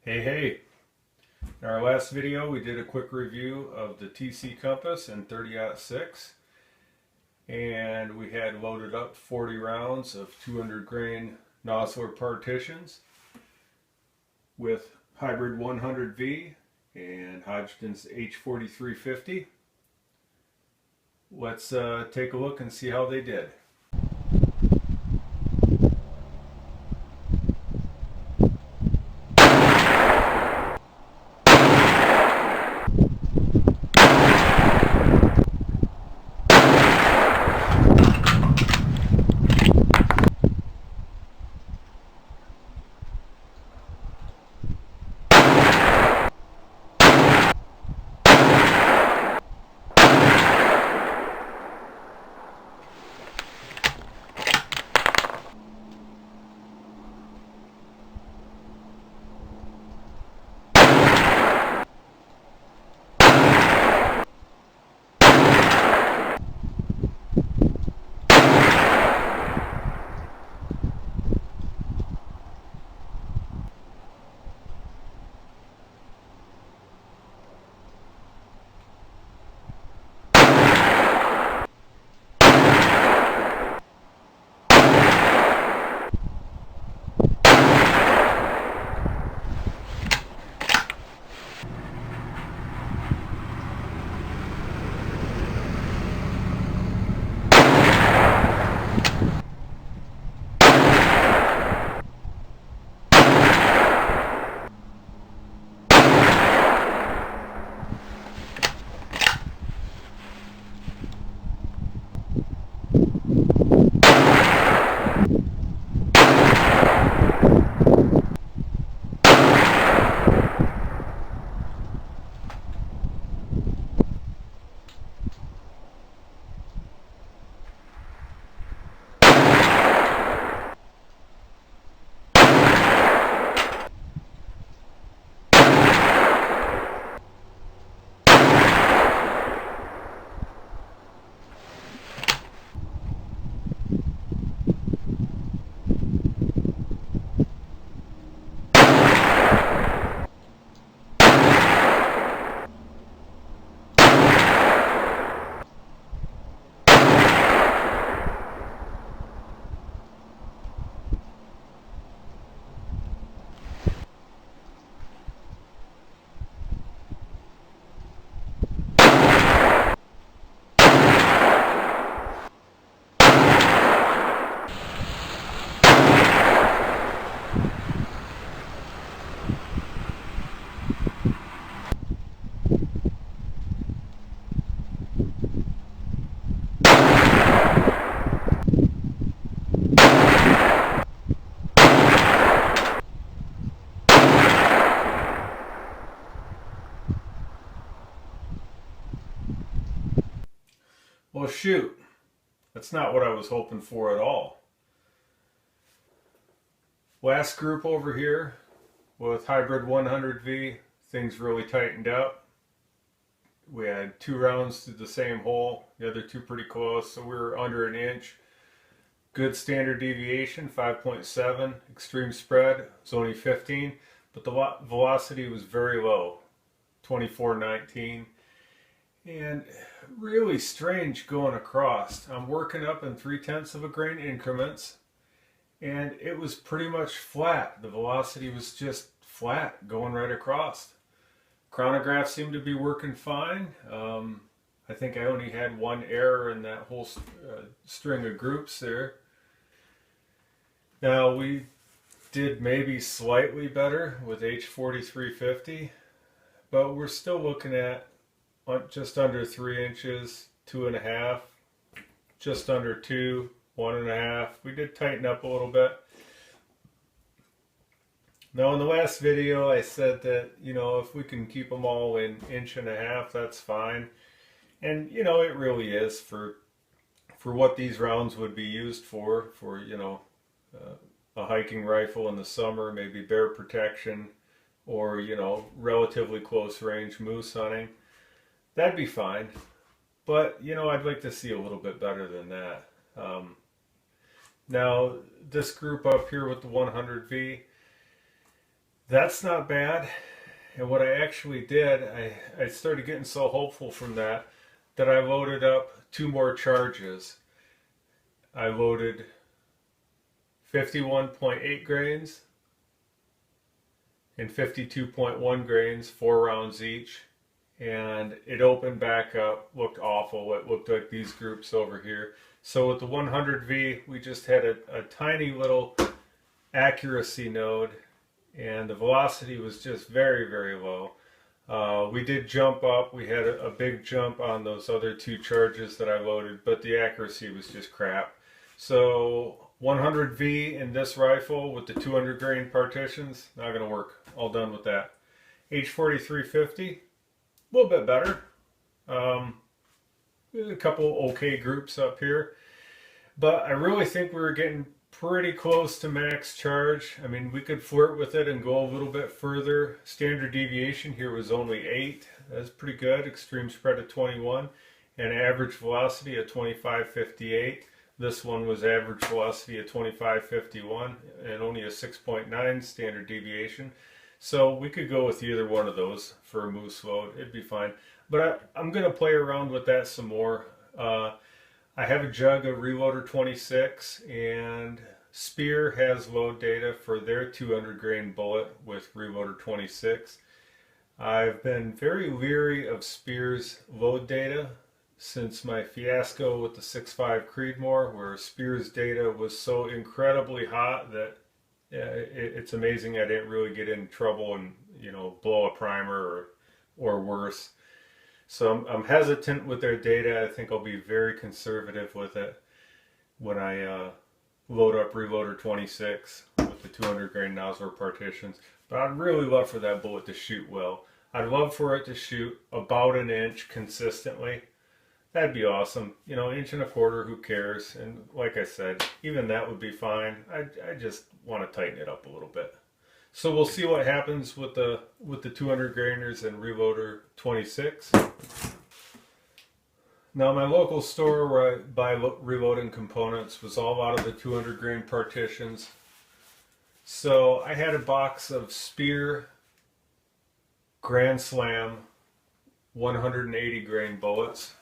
Hey. In our last video we did a quick review of the TC compass in 30-06, and we had loaded up 40 rounds of 200 grain nosler partitions with hybrid 100V and Hodgdon's H4350. Let's take a look and see how they did. Well, shoot, that's not what I was hoping for at all. Last group over here with hybrid 100V, things really tightened up. We had 2 rounds to the same hole, the other 2 pretty close, so we were under 1 inch. Good standard deviation, 5.7. Extreme spread was only 15, but the velocity was very low, 24.19. And really strange going across. I'm working up in 0.3 of a grain increments, and it was pretty much flat. The velocity was just flat going right across. Chronograph seemed to be working fine. I think I only had 1 error in that whole string of groups there. Now we did maybe slightly better with H4350, but we're still looking at just under 3 inches, 2.5, just under 2, 1.5. We did tighten up a little bit. Now in the last video I said that, if we can keep them all in 1.5 inches, that's fine. And it really is for what these rounds would be used for a hiking rifle in the summer, maybe bear protection, or relatively close range moose hunting. That'd be fine, but I'd like to see a little bit better than that. Now this group up here with the 100V, That's not bad. And what I actually did, I started getting so hopeful from that that I loaded up two more charges. I loaded 51.8 grains and 52.1 grains, 4 rounds each. And it opened back up, looked awful. It looked like these groups over here. So with the 100V, we just had a tiny little accuracy node, and the velocity was just very, very low. We did jump up. We had a big jump on those other two charges that I loaded, but the accuracy was just crap. So 100V in this rifle with the 200 grain partitions, not going to work. All done with that. H4350, a little bit better. A couple okay groups up here, but I really think we were getting pretty close to max charge. I mean, we could flirt with it and go a little bit further. Standard deviation here was only 8. That's pretty good. Extreme spread of 21 and average velocity of 25.58. This one was average velocity of 25.51 and only a 6.9 standard deviation. So we could go with either one of those for a moose load. It'd be fine. But I'm going to play around with that some more. I have a jug of Reloader 26, and Spear has load data for their 200 grain bullet with Reloader 26. I've been very leery of Spear's load data since my fiasco with the 6.5 Creedmoor, where Spear's data was so incredibly hot that it's amazing I didn't really get in trouble and, you know, blow a primer or worse. So I'm hesitant with their data. I think I'll be very conservative with it when I load up Reloader 26 with the 200 grain nosler partitions. But I'd really love for that bullet to shoot well. I'd love for it to shoot about an inch consistently. That'd be awesome. You know, 1.25 inches, who cares? And like I said, even that would be fine. I just want to tighten it up a little bit. So we'll see what happens with the 200 grainers and Reloader 26. Now my local store where I buy reloading components was all out of the 200 grain partitions. So I had a box of Spear Grand Slam 180 grain bullets.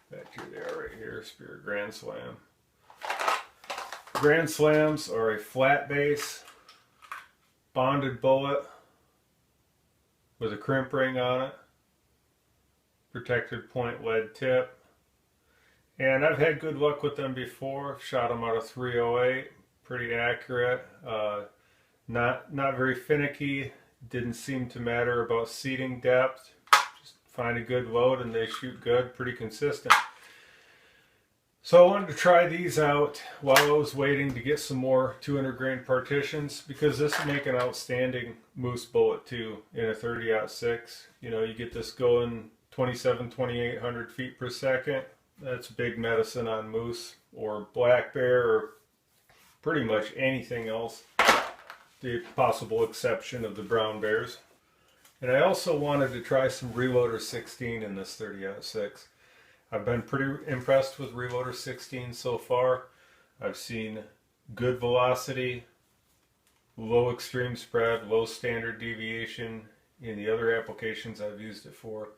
Back to there right here, Spear Grand Slam. Grand Slams are a flat base bonded bullet with a crimp ring on it, protected point lead tip, and I've had good luck with them before. I've shot them out of 308, pretty accurate, not very finicky. Didn't seem to matter about seating depth. Just find a good load and they shoot good, pretty consistent. So I wanted to try these out while I was waiting to get some more 200 grain partitions, because this would make an outstanding moose bullet too in a 30-06. You know, you get this going 2,800 feet per second. That's big medicine on moose or black bear or pretty much anything else, the possible exception of the brown bears. And I also wanted to try some Reloader 16 in this 30-06. I've been pretty impressed with Reloader 16 so far. I've seen good velocity, low extreme spread, low standard deviation in the other applications I've used it for.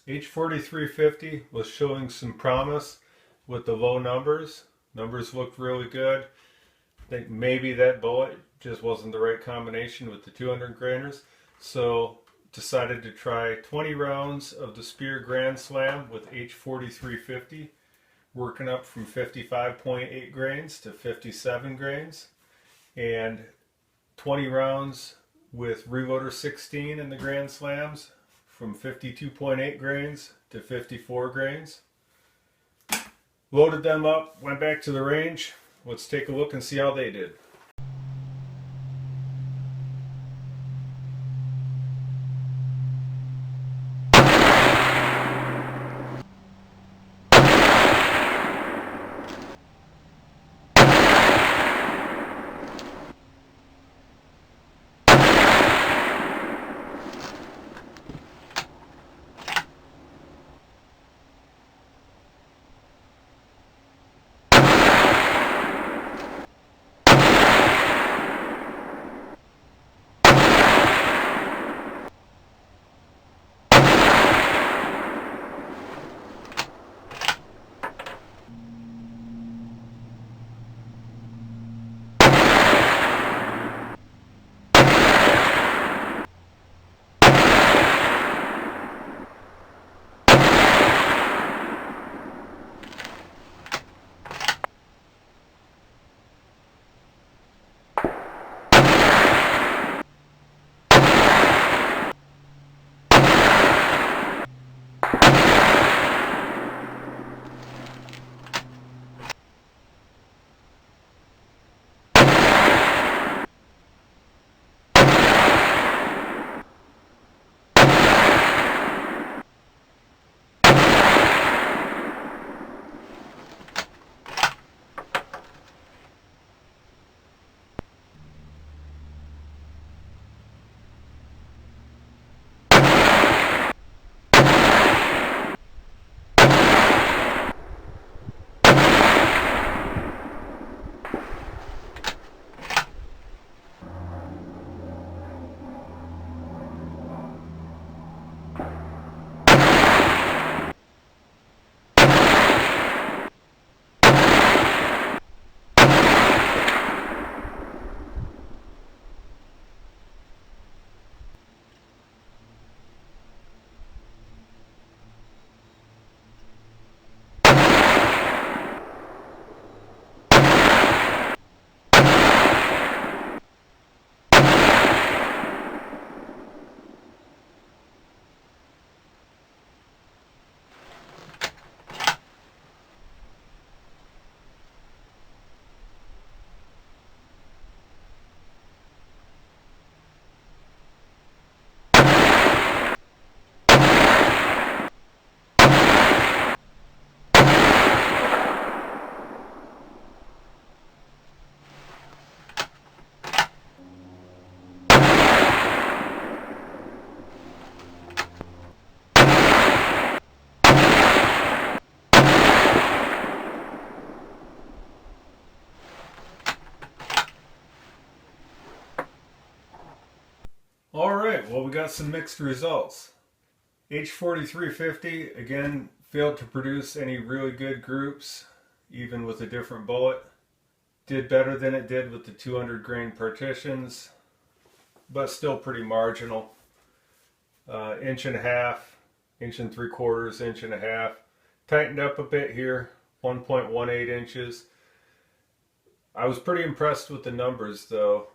H4350 was showing some promise with the low numbers. Numbers looked really good. I think maybe that bullet just wasn't the right combination with the 200 grainers. So decided to try 20 rounds of the Spear Grand Slam with H4350, working up from 55.8 grains to 57 grains, and 20 rounds with Reloader 16 in the Grand Slams from 52.8 grains to 54 grains. Loaded them up, went back to the range. Let's take a look and see how they did. Alright, well we got some mixed results. H4350 again failed to produce any really good groups, even with a different bullet. Did better than it did with the 200 grain partitions, but still pretty marginal. Inch and a half, inch and 3/4, inch and a half. Tightened up a bit here, 1.18 inches. I was pretty impressed with the numbers though.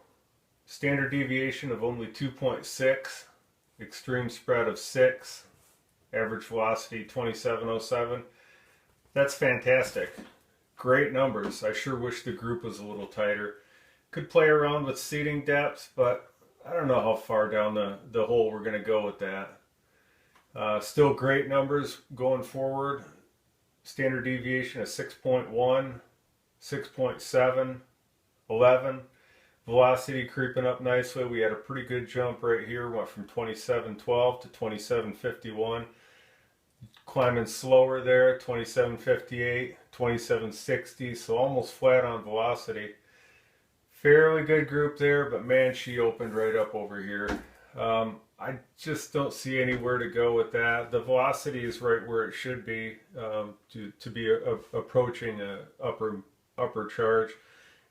Standard deviation of only 2.6, extreme spread of 6, average velocity 2707. That's fantastic. Great numbers. I sure wish the group was a little tighter. Could play around with seating depth, but I don't know how far down the hole we're going to go with that. Still great numbers going forward. Standard deviation of 6.1, 6.7, 11. Velocity creeping up nicely. We had a pretty good jump right here. Went from 2712 to 2751. Climbing slower there, 2758, 2760, so almost flat on velocity. Fairly good group there, but man, she opened right up over here. I just don't see anywhere to go with that. The velocity is right where it should be to be approaching a upper charge.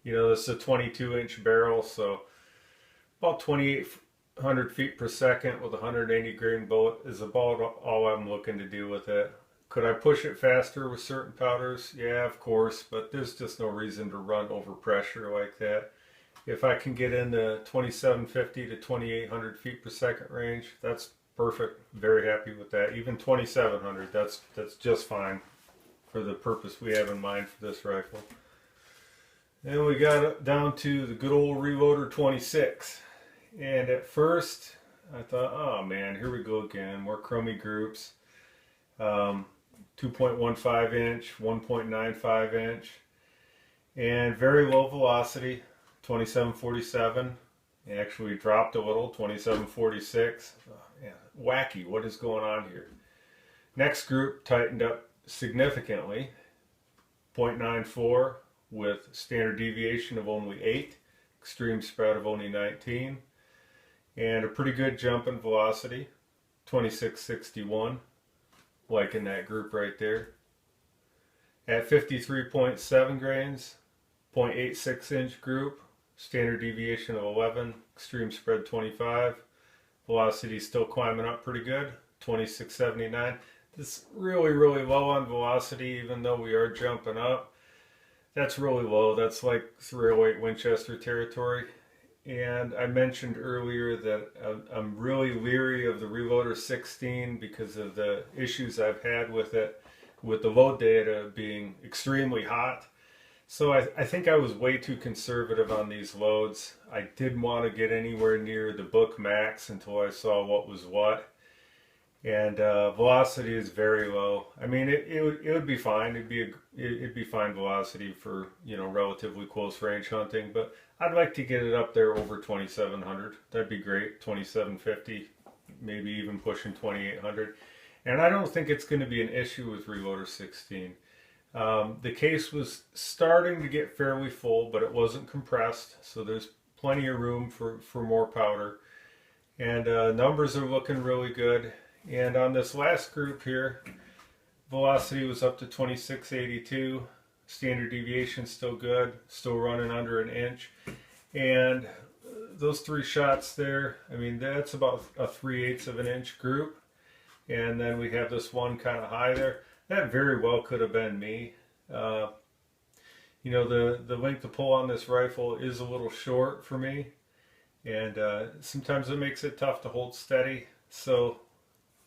You know, this is a 22-inch barrel, so about 2,800 feet per second with a 180 grain bullet is about all I'm looking to do with it. Could I push it faster with certain powders? Yeah, of course, but there's just no reason to run over pressure like that. If I can get in the 2,750 to 2,800 feet per second range, that's perfect. Very happy with that. Even 2,700, that's just fine for the purpose we have in mind for this rifle. Then we got down to the good old Reloader 26. And at first, I thought, oh man, here we go again. More crummy groups. 2.15 inch, 1.95 inch. And very low velocity, 2747. Actually dropped a little, 2746. Oh, yeah, wacky, what is going on here? Next group tightened up significantly, 0.94. With standard deviation of only 8, extreme spread of only 19, and a pretty good jump in velocity, 2661, like in that group right there. At 53.7 grains, 0.86 inch group, standard deviation of 11, extreme spread 25, velocity still climbing up pretty good, 2679. This really low on velocity, even though we are jumping up. That's really low. That's like 308 Winchester territory. And I mentioned earlier that I'm really leery of the Reloader 16 because of the issues I've had with it, with the load data being extremely hot. So I think I was way too conservative on these loads. I didn't want to get anywhere near the book max until I saw what was what. And velocity is very low. I mean, it would be fine. It'd be fine velocity for, you know, relatively close range hunting. But I'd like to get it up there over 2,700. That'd be great. 2,750, maybe even pushing 2,800. And I don't think it's going to be an issue with Reloader 16. The case was starting to get fairly full, but it wasn't compressed, so there's plenty of room for more powder. And numbers are looking really good. And on this last group here, velocity was up to 2682, standard deviation still good, still running under an inch. And those 3 shots there, I mean, that's about a 3/8 of an inch group. And then we have this one kind of high there. That very well could have been me. You know, the length of pull on this rifle is a little short for me. And sometimes it makes it tough to hold steady. So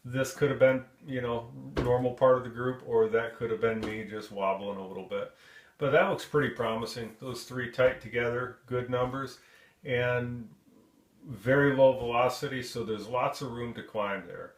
this could have been, you know, normal part of the group, or that could have been me just wobbling a little bit. But that looks pretty promising. Those 3 tight together, good numbers, and very low velocity, so there's lots of room to climb there.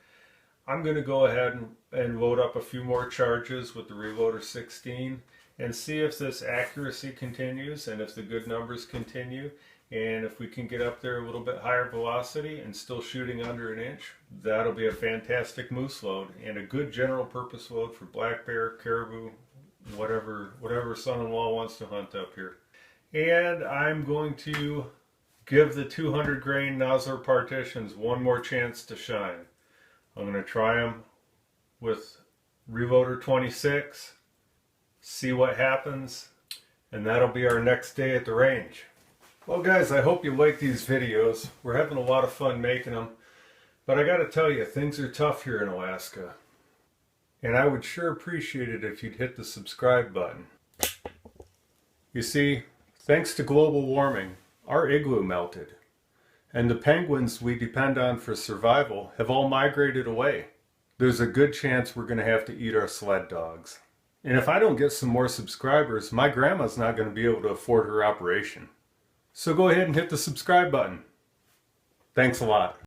I'm going to go ahead and load up a few more charges with the Reloader 16 and see if this accuracy continues and if the good numbers continue. And if we can get up there a little bit higher velocity and still shooting under an inch, that'll be a fantastic moose load and a good general purpose load for black bear, caribou, whatever son-in-law wants to hunt up here. And I'm going to give the 200 grain nosler partitions one more chance to shine. I'm going to try them with Reloader 26, see what happens, and that'll be our next day at the range. Well guys, I hope you like these videos. We're having a lot of fun making them, but I gotta tell you, things are tough here in Alaska. And I would sure appreciate it if you'd hit the subscribe button. You see, thanks to global warming, our igloo melted. And the penguins we depend on for survival have all migrated away. There's a good chance we're going to have to eat our sled dogs. And if I don't get some more subscribers, my grandma's not going to be able to afford her operation. So go ahead and hit the subscribe button. Thanks a lot.